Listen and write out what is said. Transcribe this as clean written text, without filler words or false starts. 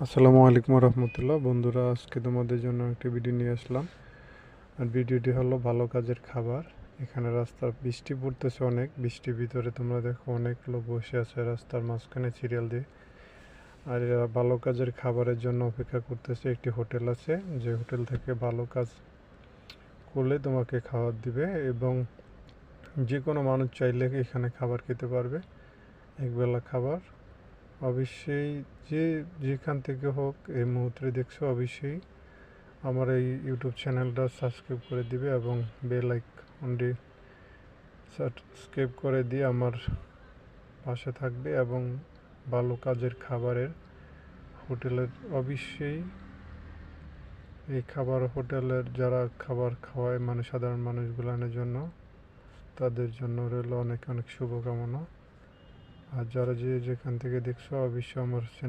আসসালামু আলাইকুম রহমতুল্লাহ। বন্ধুরা, আজকে তোমাদের জন্য একটি ভিডিও নিয়ে আসলাম। আর ভিডিওটি হলো ভালো কাজের খাবার। এখানে রাস্তার বৃষ্টি পড়তেছে অনেক, বৃষ্টির ভিতরে তোমরা দেখো অনেক লোক বসে আছে রাস্তার মাঝখানে সিরিয়াল দিয়ে। আর এরা ভালো কাজের খাবারের জন্য অপেক্ষা করতেছে। একটি হোটেল আছে, যে হোটেল থেকে ভালো কাজ করলে তোমাকে খাবার দিবে, এবং যে কোনো মানুষ চাইলে এখানে খাবার খেতে পারবে, একবেলা খাবার। অবশ্যই যে যেখান থেকে হোক এই মুহূর্তে দেখছো, অবশ্যই আমার এই ইউটিউব চ্যানেলটা সাবস্ক্রাইব করে দিবে এবং বেল আইকনটি সাবস্ক্রাইব করে দিয়ে আমার পাশে থাকবে। এবং ভালো কাজের খাবারের হোটেলের অবশ্যই এই খাবার হোটেলের যারা খাবার খাওয়ায় মানে সাধারণ মানুষগুলোর জন্য, তাদের জন্য রইল অনেক অনেক শুভকামনা। আর যারা যেখান থেকে দেখছো, অবশ্যই আমার